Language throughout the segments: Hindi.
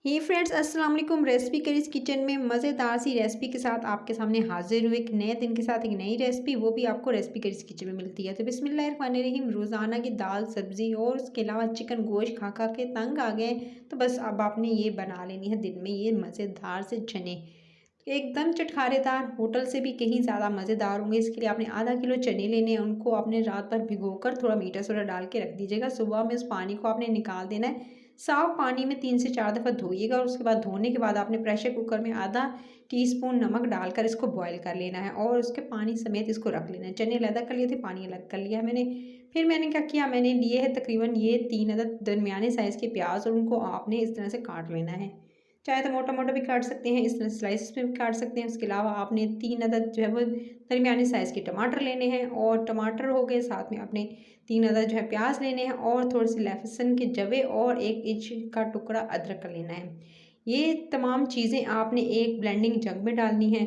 हे फ्रेंड्स, अस्सलाम वालेकुम। रेसिपी करीज किचन में मज़ेदार सी रेसिपी के साथ आपके सामने हाजिर हुए। एक नए दिन के साथ एक नई रेसिपी, वो भी आपको रेसिपी करीज किचन में मिलती है। तो बिस्मिल्लाहिर्रहमानिर्रहीम। रोज़ाना की दाल सब्ज़ी और उसके अलावा चिकन गोश्त खा खा के तंग आ गए, तो बस अब आपने ये बना लेनी है दिन में ये मज़ेदार से चने, एकदम चटखारेदार, होटल से भी कहीं ज़्यादा मज़ेदार होंगे। इसके लिए आपने आधा किलो चने लेने हैं। उनको आपने रात भर भिगोकर थोड़ा मीठा सोडा डाल के रख दीजिएगा। सुबह में उस पानी को आपने निकाल देना है। साफ़ पानी में 3 से 4 दफ़ा धोइएगा और उसके बाद धोने के बाद आपने प्रेशर कुकर में आधा टीस्पून नमक डालकर इसको बॉयल कर लेना है और उसके पानी समेत इसको रख लेना है। चने अलग कर लिए थे, पानी अलग कर लिया है मैंने। फिर मैंने क्या किया, मैंने लिए है तकरीबन ये 3 अदद दरमियाने साइज़ के प्याज और उनको आपने इस तरह से काट लेना है। चाहे तो मोटा मोटा भी काट सकते हैं, इस तरह स्लाइसिस में भी काट सकते हैं। उसके अलावा आपने 3 अदद जो है वो दरमियाने साइज़ के टमाटर लेने हैं और टमाटर हो गए, साथ में आपने 3 अदद जो है प्याज लेने हैं और थोड़ी सी लहसुन के जवे और 1 इंच का टुकड़ा अदरक का लेना है। ये तमाम चीज़ें आपने एक ब्लेंडिंग जग में डालनी है।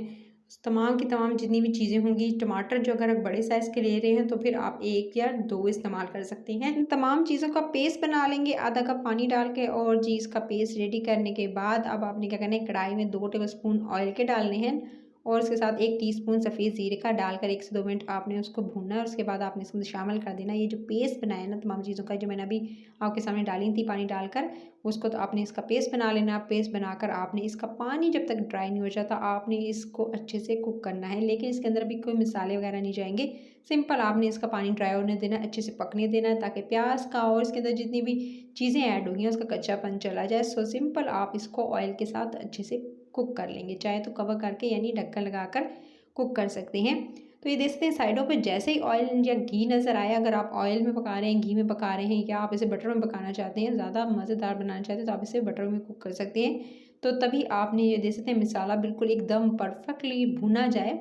तमाम की तमाम जितनी भी चीज़ें होंगी, टमाटर जो अगर आप बड़े साइज़ के ले रहे हैं तो फिर आप 1 या 2 इस्तेमाल कर सकते हैं। इन तमाम चीज़ों का पेस्ट बना लेंगे आधा कप पानी डाल के। और जी, इसका पेस्ट रेडी करने के बाद अब आपने क्या करना है, कढ़ाई में 2 टेबलस्पून ऑयल के डालने हैं और उसके साथ 1 टीस्पून सफ़ेद ज़ीरे का डालकर 1 से 2 मिनट आपने उसको भूनना है। और उसके बाद आपने इसमें शामिल कर देना है ये जो पेस्ट बनाया है ना तमाम चीज़ों का, जो मैंने अभी आपके सामने डाली थी पानी डालकर, उसको तो आपने इसका पेस्ट बना लेना है। पेस्ट बनाकर आपने इसका पानी जब तक ड्राई नहीं हो जाता आपने इसको अच्छे से कुक करना है, लेकिन इसके अंदर भी कोई मसाले वगैरह नहीं जाएंगे। सिंपल आपने इसका पानी ड्राई होने देना है, अच्छे से पकने देना है ताकि प्याज का और इसके अंदर जितनी भी चीज़ें ऐड होंगी उसका कच्चापन चला जाए। सो सिंपल आप इसको ऑयल के साथ अच्छे से कुक कर लेंगे, चाहे तो कवर करके यानी ढक्कन लगाकर कुक कर सकते हैं। तो ये देखते हैं साइडों पे जैसे ही ऑयल या घी नज़र आया, अगर आप ऑयल में पका रहे हैं, घी में पका रहे हैं या आप इसे बटर में पकाना चाहते हैं, ज़्यादा मज़ेदार बनाना चाहते हैं तो आप इसे बटर में कुक कर सकते हैं। तो तभी आपने ये देख सकते हैं मसाला बिल्कुल एकदम परफेक्टली भुना जाए,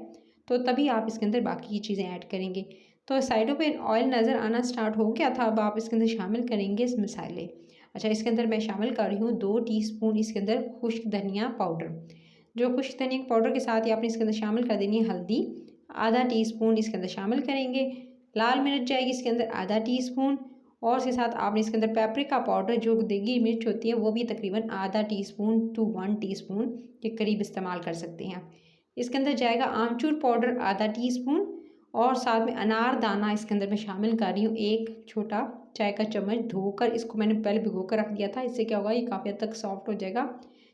तो तभी आप इसके अंदर बाकी की चीज़ें ऐड करेंगे। तो साइडों पे ऑयल नज़र आना स्टार्ट हो गया था, अब आप इसके अंदर शामिल करेंगे इस मसाले। अच्छा, इसके अंदर मैं शामिल कर रही हूँ 2 टीस्पून इसके अंदर खुश्क धनिया पाउडर। जो खुश्क धनिया पाउडर के साथ ही आपने इसके अंदर शामिल कर देनी है हल्दी, आधा टीस्पून इसके अंदर शामिल करेंगे। लाल मिर्च जाएगी इसके अंदर आधा टीस्पून और उसके साथ आपने इसके अंदर पेपरिका पाउडर जो देगी मिर्च होती है वो भी तकरीबन आधा टीस्पून टू 1 टीस्पून के करीब इस्तेमाल कर सकते हैं आप। इसके अंदर जाएगा आमचूर पाउडर आधा टीस्पून और साथ में अनार दाना इसके अंदर मैं शामिल कर रही हूँ 1 छोटा चाय का चम्मच। धोकर इसको मैंने पहले भिगो कर रख दिया था, इससे क्या होगा ये काफ़ी हद तक सॉफ्ट हो जाएगा।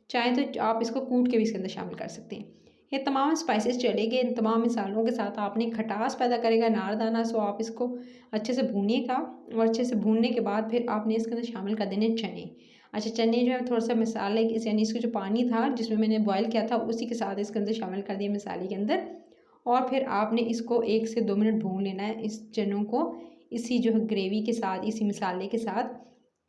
चाहे तो आप इसको कूट के भी इसके अंदर शामिल कर सकते हैं। ये तमाम स्पाइसेस चलेंगे, इन तमाम मिसालों के साथ आपने खटास पैदा करेगा अनारदाना। सो आप इसको अच्छे से भूनिएगा और अच्छे से भूनने के बाद फिर आपने इसके अंदर शामिल कर देने चने। अच्छा, चने जो है थोड़ा सा मसाले यानी इसका जो पानी था जिसमें मैंने बॉयल किया था उसी के साथ इसके अंदर शामिल कर दिया मसाले के अंदर। और फिर आपने इसको 1 से 2 मिनट भून लेना है इस चनों को, इसी जो है ग्रेवी के साथ, इसी मसाले के साथ,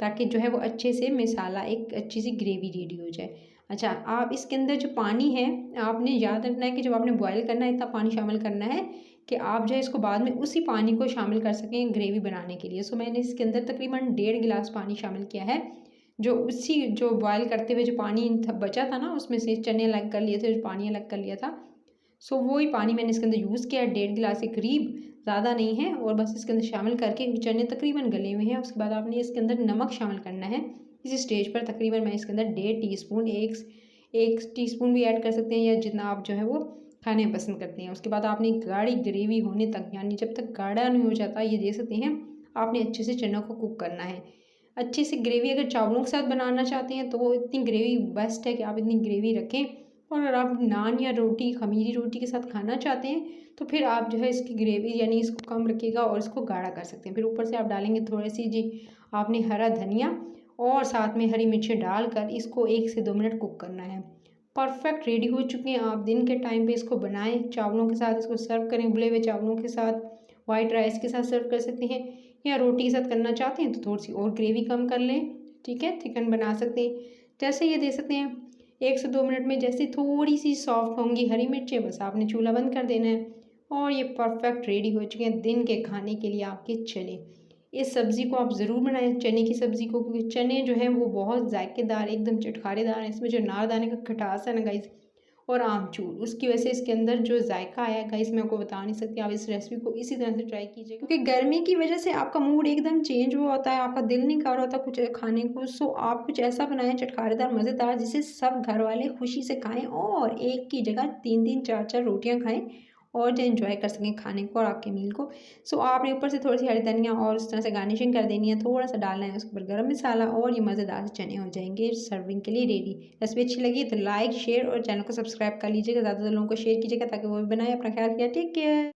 ताकि जो है वो अच्छे से मसाला एक अच्छी सी ग्रेवी रेडी हो जाए। अच्छा, आप इसके अंदर जो पानी है आपने याद रखना है कि जब आपने बॉयल करना है इतना पानी शामिल करना है कि आप जो है इसको बाद में उसी पानी को शामिल कर सकें ग्रेवी बनाने के लिए। सो मैंने इसके अंदर तकरीबन 1.5 गिलास पानी शामिल किया है, जो उसी जो बॉयल करते हुए जो पानी बचा था ना उसमें से चने अलग कर लिए थे, जो पानी अलग कर लिया था। सो वही पानी मैंने इसके अंदर यूज़ किया, 1.5 गिलास के करीब, ज़्यादा नहीं है। और बस इसके अंदर शामिल करके चने तकरीबन गले हुए हैं। उसके बाद आपने इसके अंदर नमक शामिल करना है। इस स्टेज पर तकरीबन मैं इसके अंदर 1.5 टीस्पून, 1 टीस्पून भी ऐड कर सकते हैं या जितना आप जो है वो खाने पसंद करते हैं। उसके बाद आपने गाढ़ी ग्रेवी होने तक, यानी जब तक गाढ़ा नहीं हो जाता, ये देख सकते हैं, आपने अच्छे से चनों को कुक करना है। अच्छी सी ग्रेवी अगर चावलों के साथ बनाना चाहते हैं तो वो इतनी ग्रेवी बेस्ट है कि आप इतनी ग्रेवी रखें। और अगर आप नान या रोटी, खमीरी रोटी के साथ खाना चाहते हैं तो फिर आप जो है इसकी ग्रेवी यानी इसको कम रखिएगा और इसको गाढ़ा कर सकते हैं। फिर ऊपर से आप डालेंगे थोड़ी सी जी आपने हरा धनिया और साथ में हरी मिर्चें डालकर इसको 1 से 2 मिनट कुक करना है। परफेक्ट रेडी हो चुके हैं। आप दिन के टाइम पे इसको बनाएं, चावलों के साथ इसको सर्व करें, उबले हुए चावलों के साथ, वाइट राइस के साथ सर्व कर सकते हैं या रोटी के साथ करना चाहते हैं तो थोड़ी सी और ग्रेवी कम कर लें, ठीक है, चिकन बना सकते हैं। जैसे ये दे सकते हैं 1 से 2 मिनट में जैसे थोड़ी सी सॉफ्ट होंगी हरी मिर्चें, बस आपने चूल्हा बंद कर देना है और ये परफेक्ट रेडी हो चुके हैं दिन के खाने के लिए आपके चने। इस सब्ज़ी को आप ज़रूर बनाएं, चने की सब्ज़ी को, क्योंकि चने जो हैं वो बहुत जायकेदार, एकदम चटखारेदार हैं। इसमें जो अनारदाने का खटास है ना गाइस, और आमचूर, उसकी वजह से इसके अंदर जो जायका आया गाइस मैं आपको बता नहीं सकती। आप इस रेसिपी को इसी तरह से ट्राई कीजिएगा, क्योंकि गर्मी की वजह से आपका मूड एकदम चेंज हुआ होता है, आपका दिल नहीं कर रहा होता कुछ खाने को। सो आप कुछ ऐसा बनाएं चटखारेदार मज़ेदार, जिसे सब घर वाले खुशी से खाएं और एक की जगह 3-3 4-4 रोटियां खाएं और जो एंजॉय कर सकें खाने को और आपके मील को। सो आपने ऊपर से थोड़ी सी हरी धनिया और उस तरह से गार्निशिंग कर देनी है, थोड़ा सा डालना है उसके ऊपर गरम मसाला और ये मज़ेदार से चने हो जाएंगे सर्विंग के लिए रेडी। रेसिपी अच्छी लगी तो लाइक शेयर और चैनल को सब्सक्राइब कर लीजिएगा, ज़्यादा लोगों को शेयर कीजिएगा ताकि वो भी बनाए। अपना ख्याल रखिए, टेक केयर।